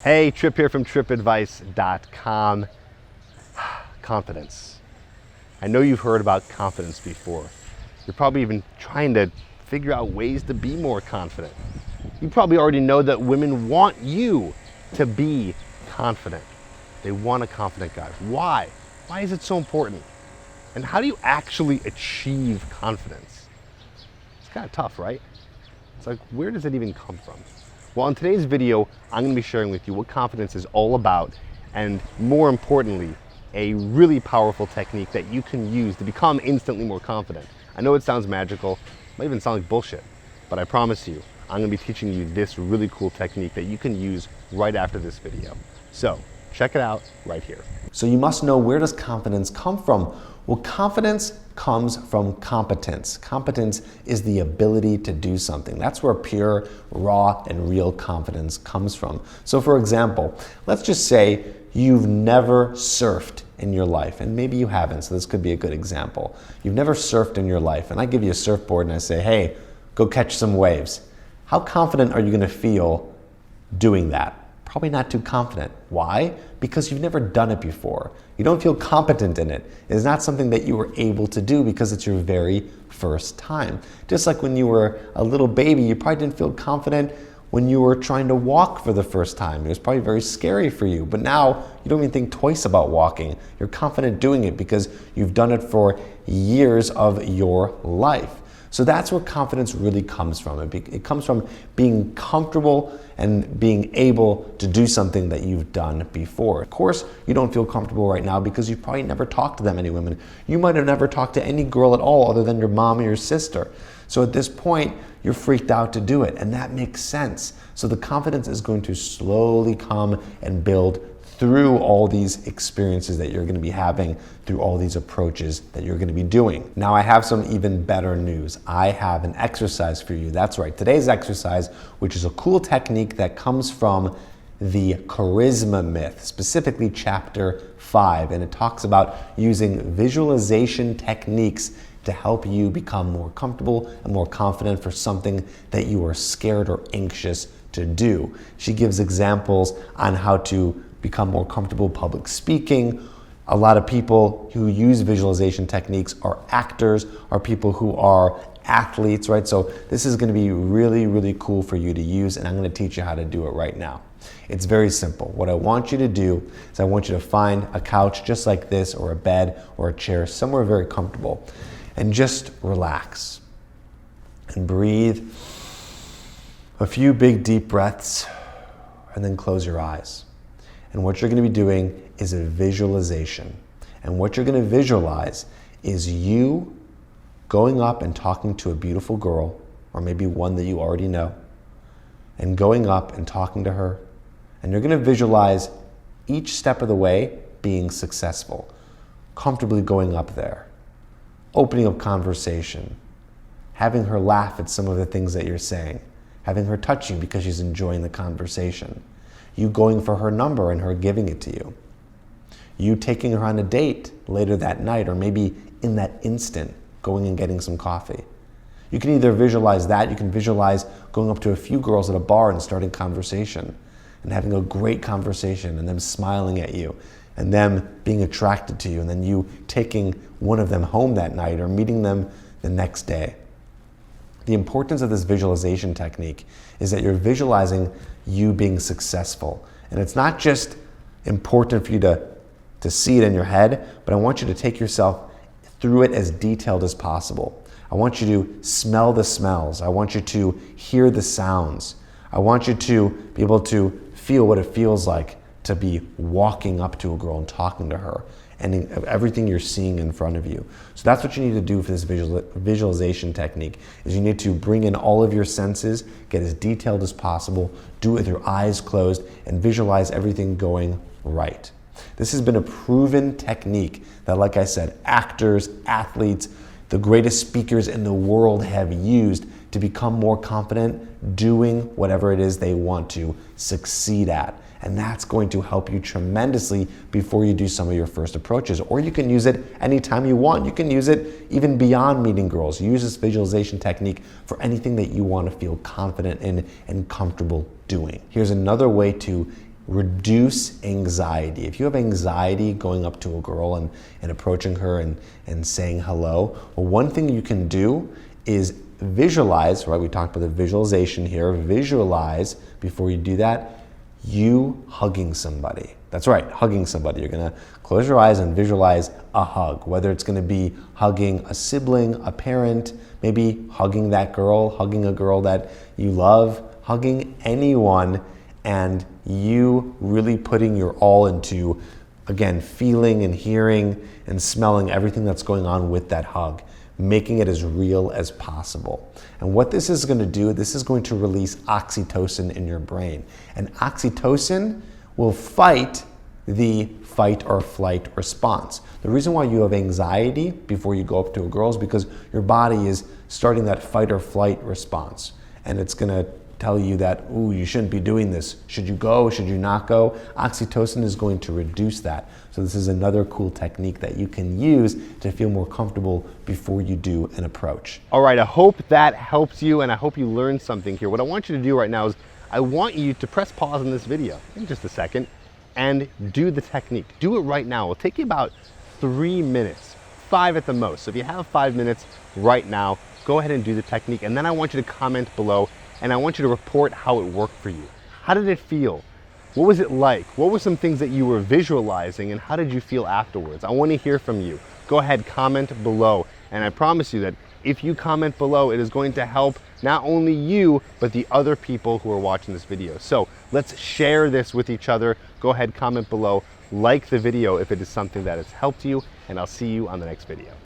Hey, Tripp here from trippadvice.com. Confidence. I know you've heard about confidence before. You're probably even trying to figure out ways to be more confident. You probably already know that women want you to be confident. They want a confident guy. Why? Why is it so important? And how do you actually achieve confidence? It's kind of tough, right? It's like, where does it even come from? Well, in today's video, I'm going to be sharing with you what confidence is all about, and more importantly, a really powerful technique that you can use to become instantly more confident. I know it sounds magical, might even sound like bullshit, but I promise you, I'm going to be teaching you this really cool technique that you can use right after this video. So, check it out right here. So you must know, where does confidence come from? Well, confidence comes from competence. Competence is the ability to do something. That's where pure, raw, and real confidence comes from. So for example, let's just say you've never surfed in your life, and maybe you haven't, so this could be a good example. You've never surfed in your life, and I give you a surfboard and I say, hey, go catch some waves. How confident are you going to feel doing that? Probably not too confident. Why? Because you've never done it before. You don't feel competent in it. It's not something that you were able to do because it's your very first time. Just like when you were a little baby, you probably didn't feel confident when you were trying to walk for the first time. It was probably very scary for you, but now you don't even think twice about walking. You're confident doing it because you've done it for years of your life. So that's where confidence really comes from. It comes from being comfortable and being able to do something that you've done before. Of course, you don't feel comfortable right now because you've probably never talked to that many women. You might have never talked to any girl at all other than your mom or your sister. So at this point, you're freaked out to do it, and that makes sense. So the confidence is going to slowly come and build through all these experiences that you're going to be having, through all these approaches that you're going to be doing. Now I have some even better news. I have an exercise for you. That's right, today's exercise, which is a cool technique that comes from the charisma myth, specifically chapter 5, and it talks about using visualization techniques to help you become more comfortable and more confident for something that you are scared or anxious to do. She gives examples on how to become more comfortable public speaking. A lot of people who use visualization techniques are actors, are people who are athletes, right? So this is going to be really, really cool for you to use, and I'm going to teach you how to do it right now. It's very simple. What I want you to do is I want you to find a couch just like this, or a bed or a chair, somewhere very comfortable, and just relax and breathe a few big deep breaths, and then close your eyes. And what you're going to be doing is a visualization. And what you're going to visualize is you going up and talking to a beautiful girl, or maybe one that you already know, and going up and talking to her. And you're going to visualize each step of the way being successful, comfortably going up there, opening up conversation, having her laugh at some of the things that you're saying, having her touch you because she's enjoying the conversation, you going for her number and her giving it to you, you taking her on a date later that night, or maybe in that instant going and getting some coffee. You can either visualize that, you can visualize going up to a few girls at a bar and starting conversation and having a great conversation, and them smiling at you and them being attracted to you, and then you taking one of them home that night or meeting them the next day. The importance of this visualization technique is that you're visualizing you being successful. And it's not just important for you to see it in your head, but I want you to take yourself through it as detailed as possible. I want you to smell the smells. I want you to hear the sounds. I want you to be able to feel what it feels like to be walking up to a girl and talking to her, and everything you're seeing in front of you. So that's what you need to do for this visualization technique, is you need to bring in all of your senses, get as detailed as possible, do it with your eyes closed, and visualize everything going right. This has been a proven technique that, like I said, actors, athletes, the greatest speakers in the world have used to become more confident doing whatever it is they want to succeed at. And that's going to help you tremendously before you do some of your first approaches. Or you can use it anytime you want. You can use it even beyond meeting girls. Use this visualization technique for anything that you want to feel confident in and comfortable doing. Here's another way to reduce anxiety. If you have anxiety going up to a girl and approaching her and saying hello, well, one thing you can do is visualize, right? We talked about the visualization here. Visualize before you do that, you hugging somebody. That's right, hugging somebody. You're gonna close your eyes and visualize a hug, whether it's gonna be hugging a sibling, a parent, maybe hugging that girl, hugging a girl that you love, hugging anyone, and you really putting your all into, again, feeling and hearing and smelling everything that's going on with that hug, making it as real as possible. And what this is going to do, this is going to release oxytocin in your brain. And oxytocin will fight the fight or flight response. The reason why you have anxiety before you go up to a girl is because your body is starting that fight or flight response. And it's going to tell you that, ooh, you shouldn't be doing this. Should you go? Should you not go? Oxytocin is going to reduce that. So this is another cool technique that you can use to feel more comfortable before you do an approach. All right, I hope that helps you and I hope you learned something here. What I want you to do right now is I want you to press pause on this video in just a second and do the technique. Do it right now. It'll take you about 3 minutes, 5 at the most. So if you have 5 minutes right now, go ahead and do the technique. And then I want you to comment below and I want you to report how it worked for you. How did it feel? What was it like? What were some things that you were visualizing and how did you feel afterwards? I want to hear from you. Go ahead, comment below. And I promise you that if you comment below, it is going to help not only you, but the other people who are watching this video. So let's share this with each other. Go ahead, comment below, like the video if it is something that has helped you, and I'll see you on the next video.